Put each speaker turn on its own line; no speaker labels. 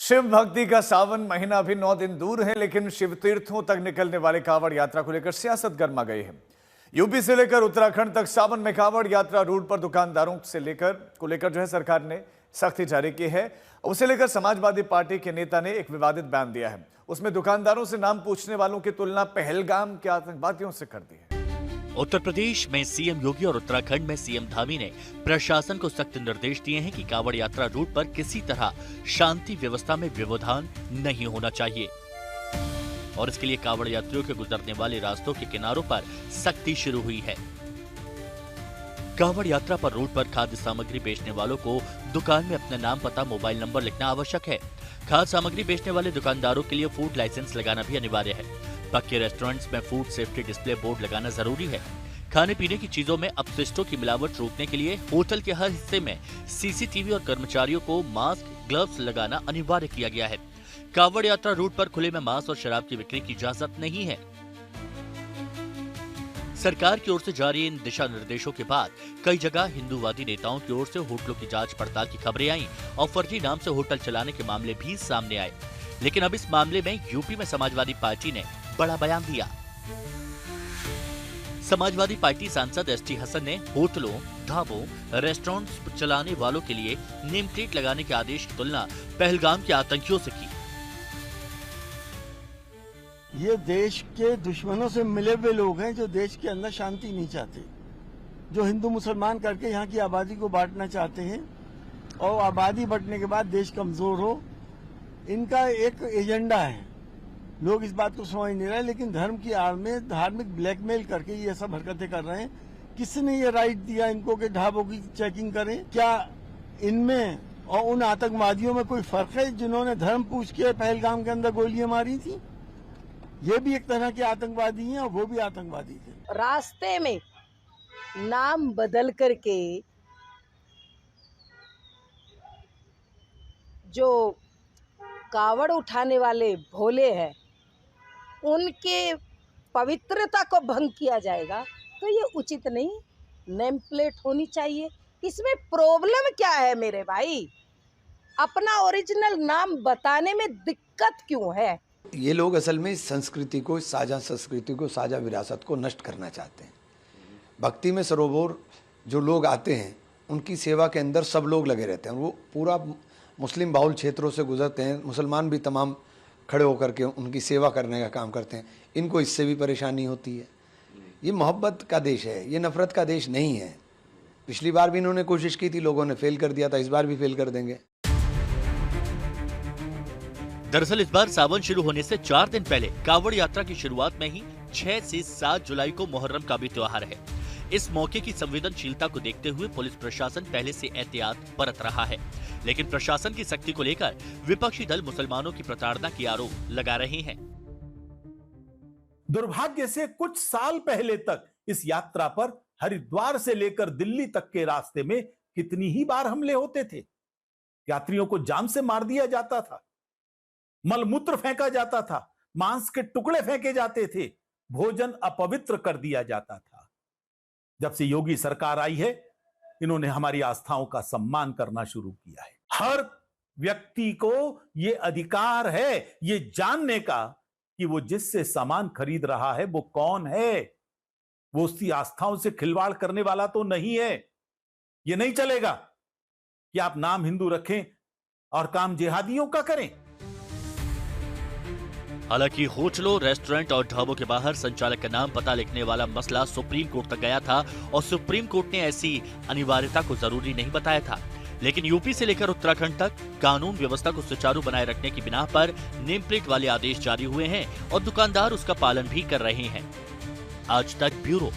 शिव भक्ति का सावन महीना अभी 9 दिन दूर है, लेकिन शिव तीर्थों तक निकलने वाले कांवड़ यात्रा को लेकर सियासत गर्मा गई है। यूपी से लेकर उत्तराखंड तक सावन में कांवड़ यात्रा रूट पर दुकानदारों से लेकर जो है सरकार ने सख्ती जारी की है। उसे लेकर समाजवादी पार्टी के नेता ने एक विवादित बयान दिया है। उसमें दुकानदारों से नाम पूछने वालों की तुलना पहलगाम के आतंकवादियों से कर दी है।
उत्तर प्रदेश में सीएम योगी और उत्तराखंड में सीएम धामी ने प्रशासन को सख्त निर्देश दिए हैं कि कांवड़ यात्रा रूट पर किसी तरह शांति व्यवस्था में व्यवधान नहीं होना चाहिए और इसके लिए कांवड़ यात्रियों के गुजरने वाले रास्तों के किनारों पर सख्ती शुरू हुई है। कांवड़ यात्रा पर रूट पर खाद्य सामग्री बेचने वालों को दुकान में अपना नाम, पता, मोबाइल नंबर लिखना आवश्यक है। खाद्य सामग्री बेचने वाले दुकानदारों के लिए फूड लाइसेंस लगाना भी अनिवार्य है। पक्के रेस्टोरेंट्स में फूड सेफ्टी डिस्प्ले बोर्ड लगाना जरूरी है। खाने पीने की चीजों में अपशिष्टों की मिलावट रोकने के लिए होटल के हर हिस्से में सीसीटीवी और कर्मचारियों को मास्क, ग्लव्स लगाना अनिवार्य किया गया है। कांवड़ यात्रा रूट पर खुले में मांस और शराब की बिक्री की इजाजत नहीं है। सरकार की ओर से जारी इन दिशा निर्देशों के बाद कई जगह हिंदूवादी नेताओं की ओर से होटलों की जांच पड़ताल की खबरें आईं और फर्जी नाम से होटल चलाने के मामले भी सामने आए। लेकिन अब इस मामले में यूपी में समाजवादी पार्टी ने बड़ा बयान दिया। समाजवादी पार्टी सांसद एसटी हसन ने होटलों, ढाबों, रेस्टोरेंट्स चलाने वालों के लिए नेम प्लेट लगाने के आदेश की तुलना पहलगाम के आतंकियों से की।
ये देश के दुश्मनों से मिले हुए लोग हैं जो देश के अंदर शांति नहीं चाहते, जो हिंदू मुसलमान करके यहाँ की आबादी को बांटना चाहते हैं और आबादी बढ़ने के बाद देश कमजोर हो। इनका एक एजेंडा है, लोग इस बात को समझ नहीं रहे, लेकिन धर्म की आड़ में धार्मिक ब्लैकमेल करके ये सब हरकतें कर रहे हैं। किसने ये राइट दिया इनको कि ढाबों की चेकिंग करें? क्या इनमें और उन आतंकवादियों में कोई फर्क है जिन्होंने धर्म पूछ के पहलगाम के अंदर गोलियां मारी थी? ये भी एक तरह के आतंकवादी हैं और वो भी आतंकवादी थे।
रास्ते में नाम बदल करके जो कावड़ उठाने वाले भोले हैं उनके पवित्रता को भंग किया जाएगा तो ये उचित नहीं। नेम प्लेट होनी चाहिए। इसमें प्रॉब्लम क्या है मेरे भाई? अपना ओरिजिनल नाम बताने में दिक्कत क्यों है?
ये लोग असल में संस्कृति को, साझा संस्कृति को, साझा विरासत को नष्ट करना चाहते हैं। भक्ति में सरोवर जो लोग आते हैं उनकी सेवा के अंदर सब लोग लगे रहते हैं। वो पूरा मुस्लिम बाहुल क्षेत्रों से गुजरते हैं, मुसलमान भी तमाम खड़े होकर के उनकी सेवा करने का काम करते हैं। इनको इससे भी परेशानी होती है। ये मोहब्बत का देश है, ये नफरत का देश नहीं है। पिछली बार भी इन्होंने कोशिश की थी, लोगों ने फेल कर दिया था, इस बार भी फेल कर देंगे।
दरअसल इस बार सावन शुरू होने से 4 दिन पहले कांवड़ यात्रा की शुरुआत में ही 6 से 7 जुलाई को मुहर्रम का भी त्योहार है। इस मौके की संवेदनशीलता को देखते हुए पुलिस प्रशासन पहले से एहतियात बरत रहा है, लेकिन प्रशासन की सख्ती को लेकर विपक्षी दल मुसलमानों की प्रताड़ना की आरोप लगा रहे हैं।
दुर्भाग्य से कुछ साल पहले तक इस यात्रा पर हरिद्वार से लेकर दिल्ली तक के रास्ते में कितनी ही बार हमले होते थे। यात्रियों को जाम से मार दिया जाता था, मलमूत्र फेंका जाता था, मांस के टुकड़े फेंके जाते थे, भोजन अपवित्र कर दिया जाता था। जब से योगी सरकार आई है, इन्होंने हमारी आस्थाओं का सम्मान करना शुरू किया है। हर व्यक्ति को यह अधिकार है ये जानने का कि वो जिससे सामान खरीद रहा है वो कौन है। वो उसकी आस्थाओं से खिलवाड़ करने वाला तो नहीं है। ये नहीं चलेगा कि आप नाम हिंदू रखें और काम जिहादियों का करें।
हालांकि होटलों, रेस्टोरेंट और ढाबों के बाहर संचालक का नाम, पता लिखने वाला मसला सुप्रीम कोर्ट तक गया था और सुप्रीम कोर्ट ने ऐसी अनिवार्यता को जरूरी नहीं बताया था। लेकिन यूपी से लेकर उत्तराखंड तक कानून व्यवस्था को सुचारू बनाए रखने की बिना पर नेम प्लेट वाले आदेश जारी हुए हैं और दुकानदार उसका पालन भी कर रहे हैं। आज तक ब्यूरो।